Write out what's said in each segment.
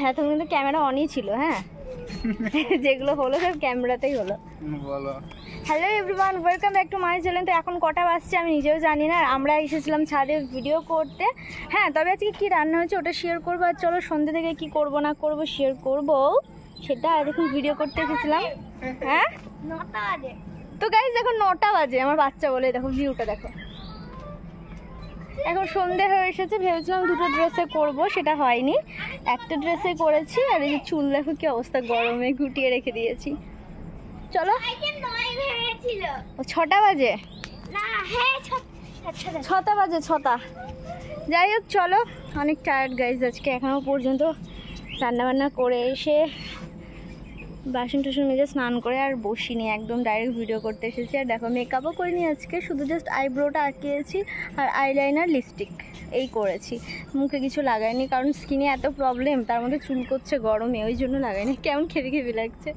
এতক্ষণ কিন্তু ক্যামেরা অনই ছিল। হ্যাঁ যেগুলো হলো সব ক্যামেরাতেই হলো। বলো hello everyone, welcome back to my channel. তো এখন কটা বাজছে আমি নিজেও জানি না। আমরা এসেছিলাম ছাদে ভিডিও করতে। হ্যাঁ, তবে আজকে কী রান্না হয়েছে ওটা শেয়ার করবো। আর চলো সন্ধ্যে থেকে কী করবো না করবো শেয়ার করবো সেটা। আর দেখুন ভিডিও করতে এসেছিলাম। হ্যাঁ 9টা বাজে। তো গাইজ এখন 9টা বাজে। আমার বাচ্চা বলে দেখো ভিউটা দেখো। এখন সন্ধে হয়ে এসেছে। ভেবেছিলাম দুটো ড্রেসে করব, সেটা হয়নি। একটা ড্রেসে করেছি। আর এই যে চুল দেখো কি অবস্থা, গরমে গুটিয়ে রেখে দিয়েছি। চলো 6টা বাজে, 6টা বাজে 6টা। যাই হোক চলো, অনেক টায়ার্ড গাইজ আজকে। এখনও পর্যন্ত রান্নাবান্না করে এসে বাসন টাসন মেজে স্নান করে আর বসিনি, একদম ডাইরেক্ট ভিডিও করতে এসেছি। আর দেখো মেকআপও করিনি আজকে, শুধু জাস্ট আইব্রোটা আঁকিয়েছি আর আইলাইনার লিপস্টিক এই করেছি। মুখে কিছু লাগাইনি কারণ স্কিনে এত প্রবলেম, তার মধ্যে চুল করছে গরমে, ওই জন্য লাগাইনি। কেমন খেপে খেপে লাগছে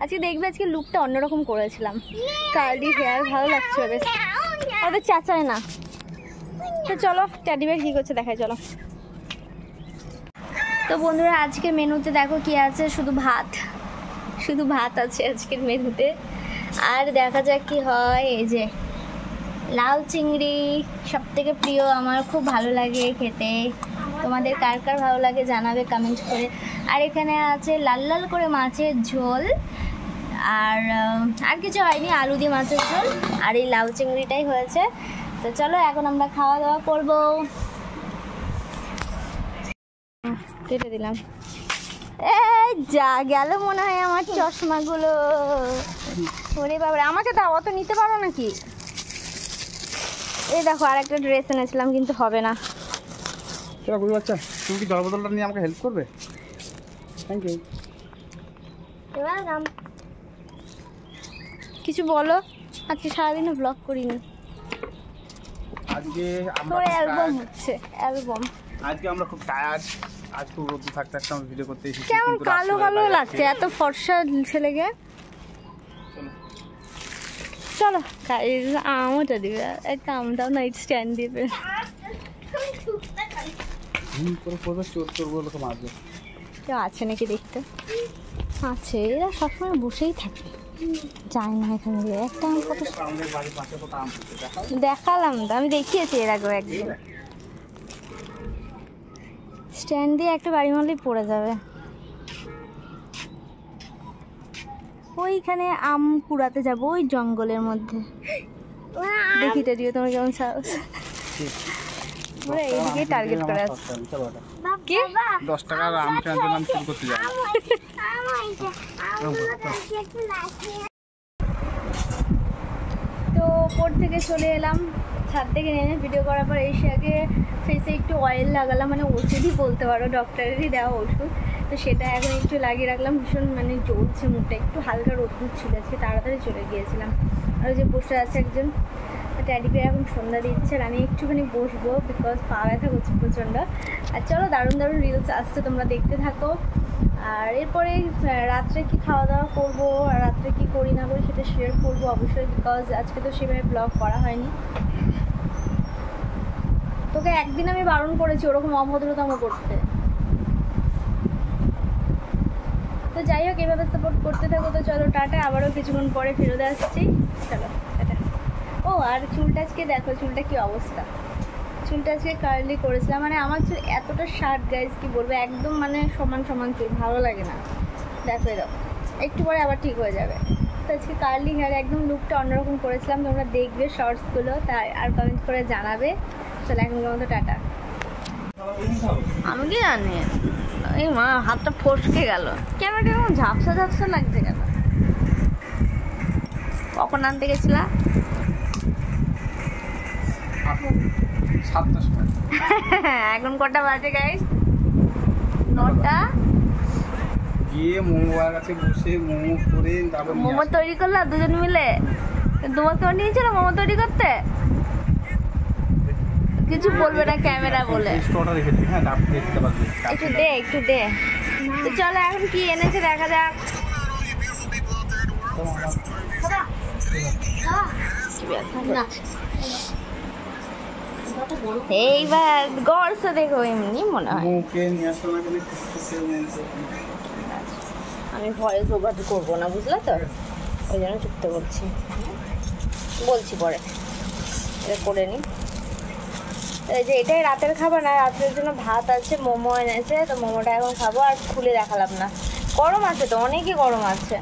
আজকে। দেখবে আজকে লুকটা অন্যরকম করেছিলাম, কার্লি হেয়ার, ভালো লাগছে বেশ। ওদের চাচায় না। তো চলো ট্যাডি বেয়ার কী করছে দেখাই চলো। তো বন্ধুরা আজকে মেনুতে দেখো কি আছে, শুধু ভাত আছে আজকের মেনুতে। আর দেখা যাক কি হয়। এই যে লাউ চিংড়ি, সব থেকে প্রিয় আমার, খুব ভালো লাগে খেতে। তোমাদের কার কার ভালো লাগে জানাবে কমেন্ট করে। আর এখানে আছে লাল লাল করে মাছের ঝোল, আর কিছু হয়নি, আলু দিয়ে মাছের ঝোল আর এই লাউ চিংড়িটাই হয়েছে। তো চলো এখন আমরা খাওয়া দাওয়া করবো। কেটে দিলাম। এই যা গেল মনে হয় আমার চশমাগুলো। ওরে বাবা, আমাকে দাও, অত নিতে পারো নাকি? এই দেখো আর একটা ড্রেস এনেছিলাম কিন্তু হবে না। চলো বুঝতে পারছো, তুমি কি জল বোতলটা নিয়ে আমাকে হেল্প করবে? Thank you. কিছু বলো, আজকে সারাদিনে ব্লগ করিনি। আজকে তোর অ্যালবাম হচ্ছে, অ্যালবাম। আজকে আমরা খুব টায়ার্ড। আজ খুব রোদ থাকতে থাকতে আমরা ভিডিও করতে এসেছি। কেমন কালো কালো লাগছে এত ফর্সা ছেলেকে। চলো আমটা দিবে, একটা আম দাও, নাইট স্ট্যান্ড দিবে। কেউ আছে নাকি দেখতে? আছে, এরা সবসময় বসেই থাকে, যায় না এখানে দিয়ে। একটা আম কত দেখালাম তো, আমি দেখিয়েছি এর আগেও একদিন। স্ট্যান্ড দিয়ে একটা বাড়ি মারলেই পড়ে যাবে। ওইখানে আম কুড়াতে যাবো ওই জঙ্গলের মধ্যে। দেখি টেডিও তোমার কেমন সাহস। এইদিকে টার্গেট করে আছে। কি 10 টাকার আম কেনার জন্য আমি চুরি করতে যাবো। তো উপর থেকে চলে এলাম, ছাদ থেকে নেমে ভিডিও করার পর এসে আগে ফেসে একটু অয়েল লাগালাম, মানে ওষুধই বলতে পারো, ডক্টরেরই দেওয়া ওষুধ। তো সেটা এখন একটু লাগিয়ে রাখলাম। ভীষণ মানে জ্বলছে মুখটা, একটু হালকা রোদ ছিল আজকে, তাড়াতাড়ি চলে গিয়েছিলাম। আর ওই যে বসে আছে একজন ট্যাডি বেয়ার, এখন সন্ধ্যা দিচ্ছে আর আমি একটুখানি বসবো বিকজ পা ব্যথা করছে প্রচণ্ড। আর চলো দারুণ দারুণ রিলস আসছে, তোমরা দেখতে থাকো। আর এরপরে রাত্রে কি খাওয়া দাওয়া করবো আর রাত্রে কি করি না করি সেটা শেয়ার করবো অবশ্যই, বিকজ আজকে তো সেভাবে ব্লগ করা হয়নি। তোকে একদিন আমি বারণ করেছি ওরকম অভদ্রতম করতে। তো যাই হোক, এভাবে সাপোর্ট করতে থাকো। তো চলো টাটা, আবারও কিছুক্ষণ পরে ফেরত আসছি। চলো টাটা। ও আর চুলটা আজকে দেখো, চুলটা কি অবস্থা। চুলটা আজকে কার্লি করেছিলাম, মানে আমার চুল এতটা শার্ট গাইজ কি বলবো, একদম মানে সমান সমান চুল, ভালো লাগে না। দেখো এরকম, একটু পরে আবার ঠিক হয়ে যাবে। তো আজকে কার্লি হেয়ার, একদম লুকটা অন্যরকম করেছিলাম। তোমরা দেখবে শর্টসগুলো, তাই আর কমেন্ট করে জানাবে। চলো এখন পর্যন্ত টাটা। আমি কি জানি, এই মা হাতটা ফসকে গেল। কেমন কেমন ঝাপসা ঝাপসা লাগছে কেন? কখন আনতে গেছিলা? 7টার সময়। এখন কটা বাজে গাইস? 9টা। গিয়ে মোমোর কাছে বসে মোমো করে তারপর মোমো তৈরি করলা দুজন মিলে? তোমাকে নিয়েছিল মোমো তৈরি করতে? কিছু বলবে না ক্যামেরা বলে। হ্যাঁ দেখতে পারবে, একটু দে। তো চলো এখন কি এনেছে দেখা যাক। এইবার গড়ছে দেখো এমনি মনে হয়। আমি ভয়েস ওভার করবো না, বুঝলে তো, ওই জন্য চুপতে বলছি, বলছি পরে এটা করে নিই। এই যে এটাই রাতের খাবার না, রাতের জন্য ভাত আছে, মোমো এনেছে, তো মোমোটা এখন খাবো। আর খুলে দেখালাম না, গরম আছে তো, অনেকই গরম আছে।